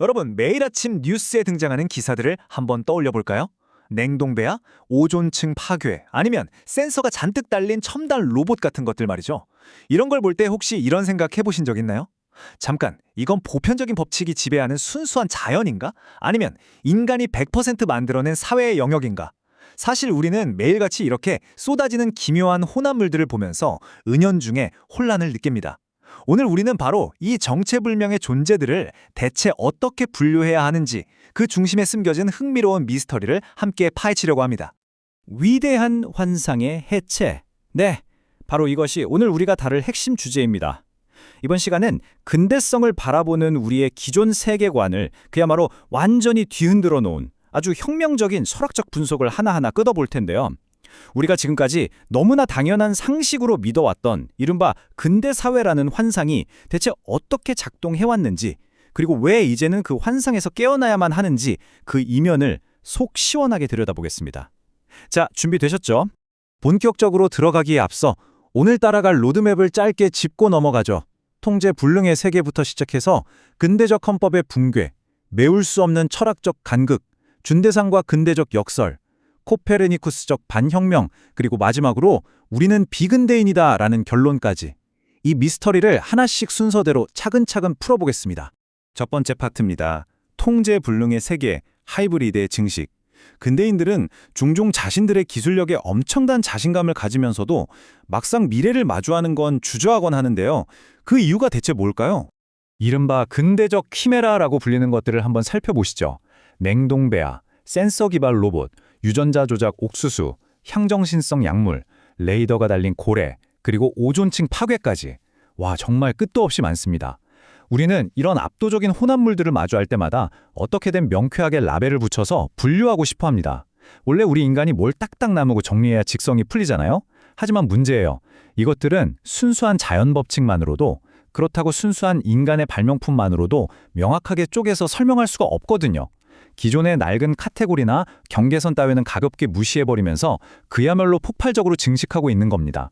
여러분, 매일 아침 뉴스에 등장하는 기사들을 한번 떠올려 볼까요? 냉동배야, 오존층 파괴, 아니면 센서가 잔뜩 달린 첨단 로봇 같은 것들 말이죠. 이런 걸 볼 때 혹시 이런 생각 해보신 적 있나요? 잠깐, 이건 보편적인 법칙이 지배하는 순수한 자연인가? 아니면 인간이 100% 만들어낸 사회의 영역인가? 사실 우리는 매일같이 이렇게 쏟아지는 기묘한 혼합물들을 보면서 은연중에 혼란을 느낍니다. 오늘 우리는 바로 이 정체불명의 존재들을 대체 어떻게 분류해야 하는지 그 중심에 숨겨진 흥미로운 미스터리를 함께 파헤치려고 합니다. 위대한 환상의 해체. 네, 바로 이것이 오늘 우리가 다룰 핵심 주제입니다. 이번 시간은 근대성을 바라보는 우리의 기존 세계관을 그야말로 완전히 뒤흔들어 놓은 아주 혁명적인 철학적 분석을 하나하나 끄어볼 텐데요. 우리가 지금까지 너무나 당연한 상식으로 믿어왔던 이른바 근대사회라는 환상이 대체 어떻게 작동해왔는지, 그리고 왜 이제는 그 환상에서 깨어나야만 하는지 그 이면을 속 시원하게 들여다보겠습니다. 자, 준비되셨죠? 본격적으로 들어가기에 앞서 오늘 따라갈 로드맵을 짧게 짚고 넘어가죠. 통제 불능의 세계부터 시작해서 근대적 헌법의 붕괴, 메울 수 없는 철학적 간극, 준대상과 근대적 역설, 코페르니쿠스적 반혁명, 그리고 마지막으로 우리는 비근대인이다 라는 결론까지 이 미스터리를 하나씩 순서대로 차근차근 풀어보겠습니다. 첫 번째 파트입니다. 통제 불능의 세계, 하이브리드의 증식. 근대인들은 종종 자신들의 기술력에 엄청난 자신감을 가지면서도 막상 미래를 마주하는 건 주저하곤 하는데요. 그 이유가 대체 뭘까요? 이른바 근대적 키메라라고 불리는 것들을 한번 살펴보시죠. 냉동배아, 센서 기반 로봇, 유전자 조작 옥수수, 향정신성 약물, 레이더가 달린 고래, 그리고 오존층 파괴까지. 와, 정말 끝도 없이 많습니다. 우리는 이런 압도적인 혼합물들을 마주할 때마다 어떻게든 명쾌하게 라벨을 붙여서 분류하고 싶어 합니다. 원래 우리 인간이 뭘 딱딱 나누고 정리해야 직성이 풀리잖아요? 하지만 문제예요. 이것들은 순수한 자연 법칙만으로도, 그렇다고 순수한 인간의 발명품만으로도 명확하게 쪼개서 설명할 수가 없거든요. 기존의 낡은 카테고리나 경계선 따위는 가볍게 무시해버리면서 그야말로 폭발적으로 증식하고 있는 겁니다.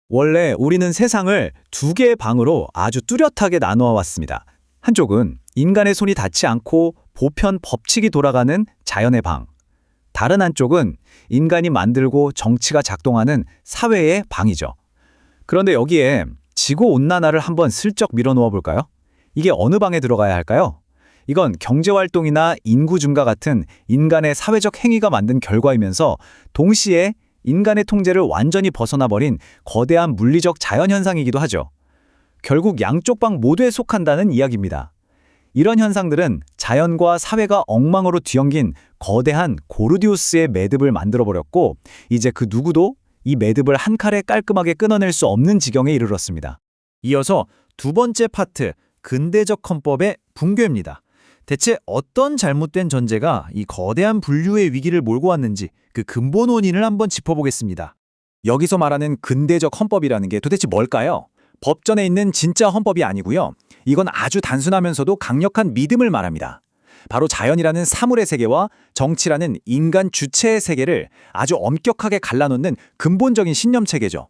원래 우리는 세상을 두 개의 방으로 아주 뚜렷하게 나누어 왔습니다. 한쪽은 인간의 손이 닿지 않고 보편 법칙이 돌아가는 자연의 방. 다른 한쪽은 인간이 만들고 정치가 작동하는 사회의 방이죠. 그런데 여기에 지구온난화를 한번 슬쩍 밀어놓아 볼까요? 이게 어느 방에 들어가야 할까요? 이건 경제활동이나 인구 증가 같은 인간의 사회적 행위가 만든 결과이면서 동시에 인간의 통제를 완전히 벗어나버린 거대한 물리적 자연현상이기도 하죠. 결국 양쪽 방 모두에 속한다는 이야기입니다. 이런 현상들은 자연과 사회가 엉망으로 뒤엉긴 거대한 고르디우스의 매듭을 만들어버렸고, 이제 그 누구도 이 매듭을 한 칼에 깔끔하게 끊어낼 수 없는 지경에 이르렀습니다. 이어서 두 번째 파트, 근대적 헌법의 붕괴입니다. 대체 어떤 잘못된 전제가 이 거대한 분류의 위기를 몰고 왔는지 그 근본 원인을 한번 짚어보겠습니다. 여기서 말하는 근대적 헌법이라는 게 도대체 뭘까요? 법전에 있는 진짜 헌법이 아니고요. 이건 아주 단순하면서도 강력한 믿음을 말합니다. 바로 자연이라는 사물의 세계와 정치라는 인간 주체의 세계를 아주 엄격하게 갈라놓는 근본적인 신념체계죠.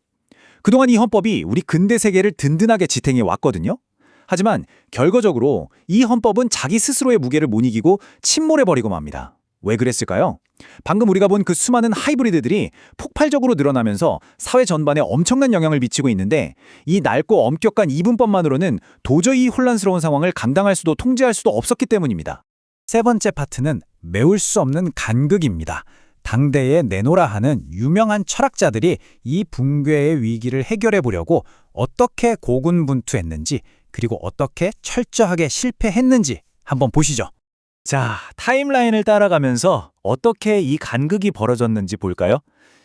그동안 이 헌법이 우리 근대 세계를 든든하게 지탱해 왔거든요. 하지만 결과적으로 이 헌법은 자기 스스로의 무게를 못 이기고 침몰해버리고 맙니다. 왜 그랬을까요? 방금 우리가 본 그 수많은 하이브리드들이 폭발적으로 늘어나면서 사회 전반에 엄청난 영향을 미치고 있는데, 이 낡고 엄격한 이분법만으로는 도저히 혼란스러운 상황을 감당할 수도 통제할 수도 없었기 때문입니다. 세 번째 파트는 메울 수 없는 간극입니다. 당대에 내노라 하는 유명한 철학자들이 이 붕괴의 위기를 해결해 보려고 어떻게 고군분투했는지, 그리고 어떻게 철저하게 실패했는지 한번 보시죠. 자, 타임라인을 따라가면서 어떻게 이 간극이 벌어졌는지 볼까요?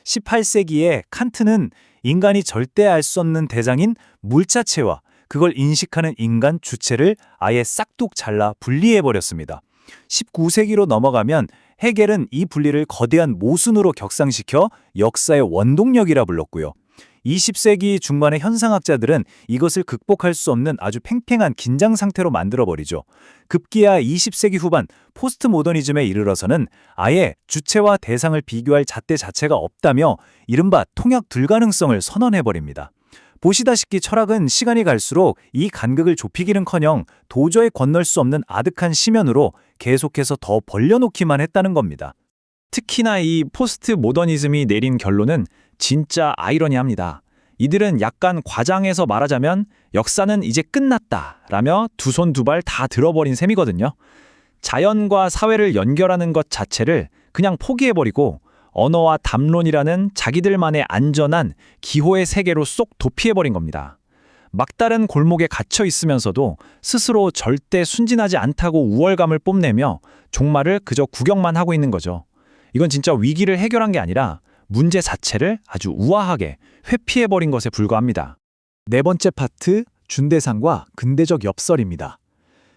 18세기에 칸트는 인간이 절대 알 수 없는 대장인 물자체와 그걸 인식하는 인간 주체를 아예 싹둑 잘라 분리해버렸습니다. 19세기로 넘어가면 헤겔은 이 분리를 거대한 모순으로 격상시켜 역사의 원동력이라 불렀고요. 20세기 중반의 현상학자들은 이것을 극복할 수 없는 아주 팽팽한 긴장 상태로 만들어버리죠. 급기야 20세기 후반 포스트 모더니즘에 이르러서는 아예 주체와 대상을 비교할 잣대 자체가 없다며 이른바 통역 불가능성을 선언해버립니다. 보시다시피 철학은 시간이 갈수록 이 간극을 좁히기는커녕 도저히 건널 수 없는 아득한 심연으로 계속해서 더 벌려놓기만 했다는 겁니다. 특히나 이 포스트 모더니즘이 내린 결론은 진짜 아이러니합니다. 이들은 약간 과장해서 말하자면 역사는 이제 끝났다 라며 두 손 두 발 다 들어버린 셈이거든요. 자연과 사회를 연결하는 것 자체를 그냥 포기해버리고 언어와 담론이라는 자기들만의 안전한 기호의 세계로 쏙 도피해버린 겁니다. 막다른 골목에 갇혀 있으면서도 스스로 절대 순진하지 않다고 우월감을 뽐내며 종말을 그저 구경만 하고 있는 거죠. 이건 진짜 위기를 해결한 게 아니라 문제 자체를 아주 우아하게 회피해버린 것에 불과합니다. 네 번째 파트, 준대상과 근대적 엽설입니다.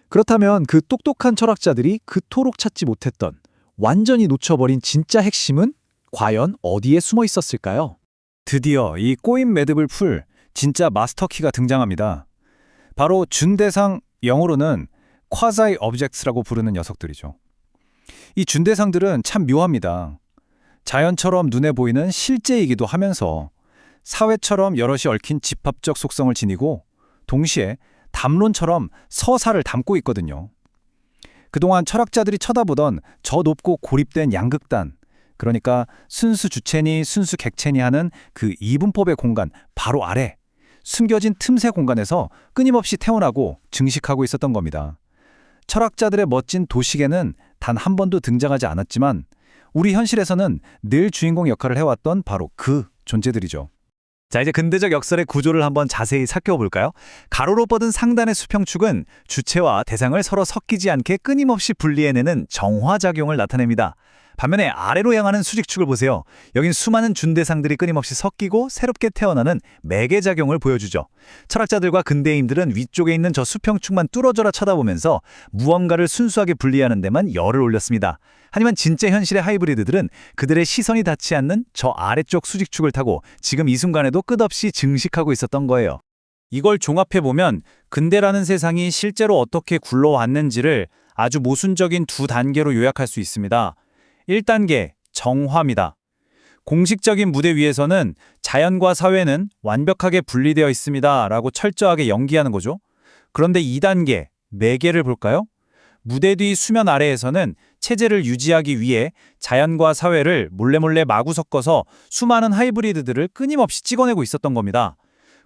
그렇다면 그 똑똑한 철학자들이 그토록 찾지 못했던 완전히 놓쳐버린 진짜 핵심은 과연 어디에 숨어 있었을까요? 드디어 이 꼬인 매듭을 풀 진짜 마스터키가 등장합니다. 바로 준대상, 영어로는 쿼자이 objects라고 부르는 녀석들이죠. 이 준대상들은 참 묘합니다. 자연처럼 눈에 보이는 실제이기도 하면서 사회처럼 여럿이 얽힌 집합적 속성을 지니고 동시에 담론처럼 서사를 담고 있거든요. 그동안 철학자들이 쳐다보던 저 높고 고립된 양극단, 그러니까 순수 주체니 순수 객체니 하는 그 이분법의 공간 바로 아래, 숨겨진 틈새 공간에서 끊임없이 태어나고 증식하고 있었던 겁니다. 철학자들의 멋진 도식에는 단 한 번도 등장하지 않았지만 우리 현실에서는 늘 주인공 역할을 해왔던 바로 그 존재들이죠. 자, 이제 근대적 역설의 구조를 한번 자세히 살펴볼까요? 가로로 뻗은 상단의 수평축은 주체와 대상을 서로 섞이지 않게 끊임없이 분리해내는 정화작용을 나타냅니다. 반면에 아래로 향하는 수직축을 보세요. 여긴 수많은 준대상들이 끊임없이 섞이고 새롭게 태어나는 매개작용을 보여주죠. 철학자들과 근대인들은 위쪽에 있는 저 수평축만 뚫어져라 쳐다보면서 무언가를 순수하게 분리하는 데만 열을 올렸습니다. 하지만 진짜 현실의 하이브리드들은 그들의 시선이 닿지 않는 저 아래쪽 수직축을 타고 지금 이 순간에도 끝없이 증식하고 있었던 거예요. 이걸 종합해보면 근대라는 세상이 실제로 어떻게 굴러왔는지를 아주 모순적인 두 단계로 요약할 수 있습니다. 1단계, 정화입니다. 공식적인 무대 위에서는 자연과 사회는 완벽하게 분리되어 있습니다 라고 철저하게 연기하는 거죠. 그런데 2단계, 매개를 볼까요? 무대 뒤 수면 아래에서는 체제를 유지하기 위해 자연과 사회를 몰래몰래 마구 섞어서 수많은 하이브리드들을 끊임없이 찍어내고 있었던 겁니다.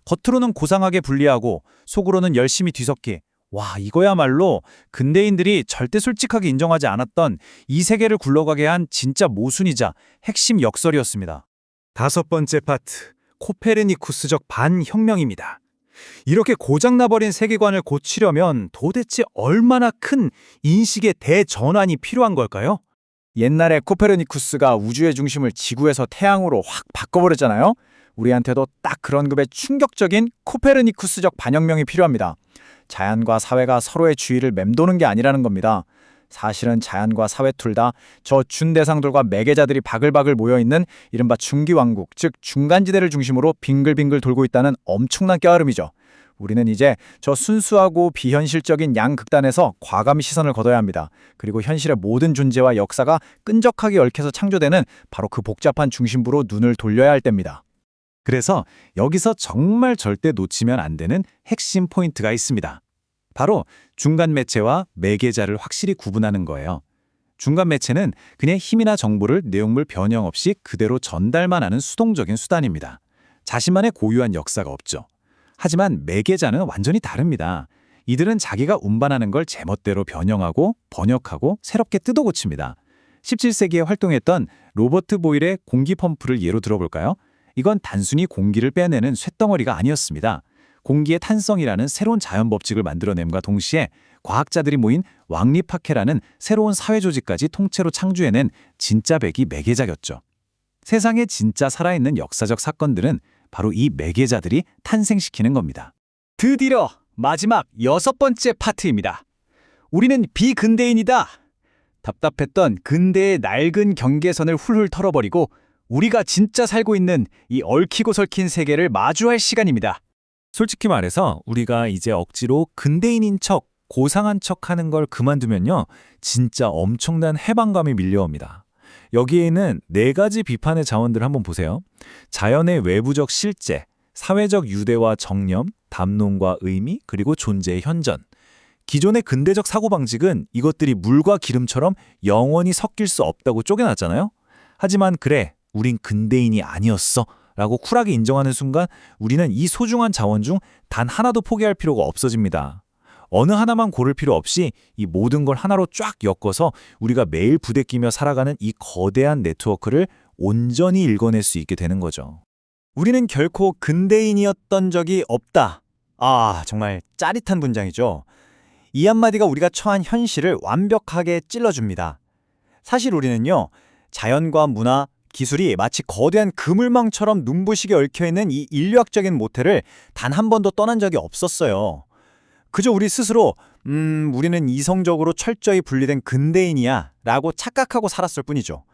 겉으로는 고상하게 분리하고 속으로는 열심히 뒤섞기. 와, 이거야말로 근대인들이 절대 솔직하게 인정하지 않았던 이 세계를 굴러가게 한 진짜 모순이자 핵심 역설이었습니다. 다섯 번째 파트, 코페르니쿠스적 반혁명입니다. 이렇게 고장나버린 세계관을 고치려면 도대체 얼마나 큰 인식의 대전환이 필요한 걸까요? 옛날에 코페르니쿠스가 우주의 중심을 지구에서 태양으로 확 바꿔버렸잖아요. 우리한테도 딱 그런 급의 충격적인 코페르니쿠스적 반혁명이 필요합니다. 자연과 사회가 서로의 주위를 맴도는 게 아니라는 겁니다. 사실은 자연과 사회 둘 다 저 준대상들과 매개자들이 바글바글 모여있는 이른바 중기왕국, 즉 중간지대를 중심으로 빙글빙글 돌고 있다는 엄청난 깨달음이죠. 우리는 이제 저 순수하고 비현실적인 양극단에서 과감히 시선을 걷어야 합니다. 그리고 현실의 모든 존재와 역사가 끈적하게 얽혀서 창조되는 바로 그 복잡한 중심부로 눈을 돌려야 할 때입니다. 그래서 여기서 정말 절대 놓치면 안 되는 핵심 포인트가 있습니다. 바로 중간 매체와 매개자를 확실히 구분하는 거예요. 중간 매체는 그냥 힘이나 정보를 내용물 변형 없이 그대로 전달만 하는 수동적인 수단입니다. 자신만의 고유한 역사가 없죠. 하지만 매개자는 완전히 다릅니다. 이들은 자기가 운반하는 걸 제멋대로 변형하고 번역하고 새롭게 뜯어고칩니다. 17세기에 활동했던 로버트 보일의 공기 펌프를 예로 들어볼까요? 이건 단순히 공기를 빼내는 쇳덩어리가 아니었습니다. 공기의 탄성이라는 새로운 자연 법칙을 만들어냄과 동시에 과학자들이 모인 왕립학회라는 새로운 사회조직까지 통째로 창조해낸 진짜 백이 매개자였죠. 세상에 진짜 살아있는 역사적 사건들은 바로 이 매개자들이 탄생시키는 겁니다. 드디어 마지막 여섯 번째 파트입니다. 우리는 비근대인이다. 답답했던 근대의 낡은 경계선을 훌훌 털어버리고 우리가 진짜 살고 있는 이 얽히고 설킨 세계를 마주할 시간입니다. 솔직히 말해서 우리가 이제 억지로 근대인인 척, 고상한 척 하는 걸 그만두면요, 진짜 엄청난 해방감이 밀려옵니다. 여기에는 네 가지 비판의 자원들을 한번 보세요. 자연의 외부적 실제, 사회적 유대와 정념, 담론과 의미, 그리고 존재의 현전. 기존의 근대적 사고방식은 이것들이 물과 기름처럼 영원히 섞일 수 없다고 쪼개놨잖아요. 하지만 그래, 우린 근대인이 아니었어 라고 쿨하게 인정하는 순간 우리는 이 소중한 자원 중 단 하나도 포기할 필요가 없어집니다. 어느 하나만 고를 필요 없이 이 모든 걸 하나로 쫙 엮어서 우리가 매일 부대끼며 살아가는 이 거대한 네트워크를 온전히 읽어낼 수 있게 되는 거죠. 우리는 결코 근대인이었던 적이 없다. 아, 정말 짜릿한 문장이죠. 이 한마디가 우리가 처한 현실을 완벽하게 찔러줍니다. 사실 우리는요, 자연과 문화, 기술이 마치 거대한 그물망처럼 눈부시게 얽혀있는 이 인류학적인 모태를 단 한 번도 떠난 적이 없었어요. 그저 우리 스스로 우리는 이성적으로 철저히 분리된 근대인이야 라고 착각하고 살았을 뿐이죠.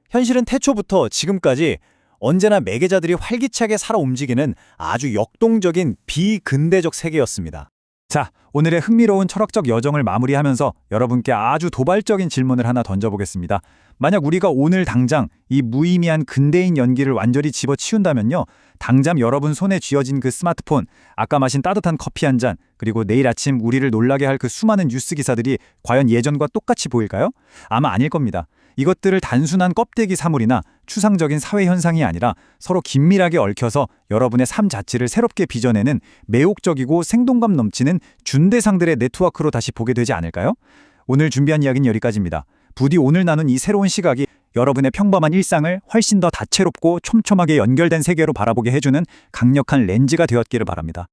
현실은 태초부터 지금까지 언제나 매개자들이 활기차게 살아 움직이는 아주 역동적인 비근대적 세계였습니다. 자, 오늘의 흥미로운 철학적 여정을 마무리하면서 여러분께 아주 도발적인 질문을 하나 던져보겠습니다. 만약 우리가 오늘 당장 이 무의미한 근대인 연기를 완전히 집어치운다면요. 당장 여러분 손에 쥐어진 그 스마트폰, 아까 마신 따뜻한 커피 한 잔, 그리고 내일 아침 우리를 놀라게 할 그 수많은 뉴스 기사들이 과연 예전과 똑같이 보일까요? 아마 아닐 겁니다. 이것들을 단순한 껍데기 사물이나 추상적인 사회 현상이 아니라 서로 긴밀하게 얽혀서 여러분의 삶 자체를 새롭게 빚어내는 매혹적이고 생동감 넘치는 준대상들의 네트워크로 다시 보게 되지 않을까요? 오늘 준비한 이야기는 여기까지입니다. 부디 오늘 나눈 이 새로운 시각이 여러분의 평범한 일상을 훨씬 더 다채롭고 촘촘하게 연결된 세계로 바라보게 해주는 강력한 렌즈가 되었기를 바랍니다.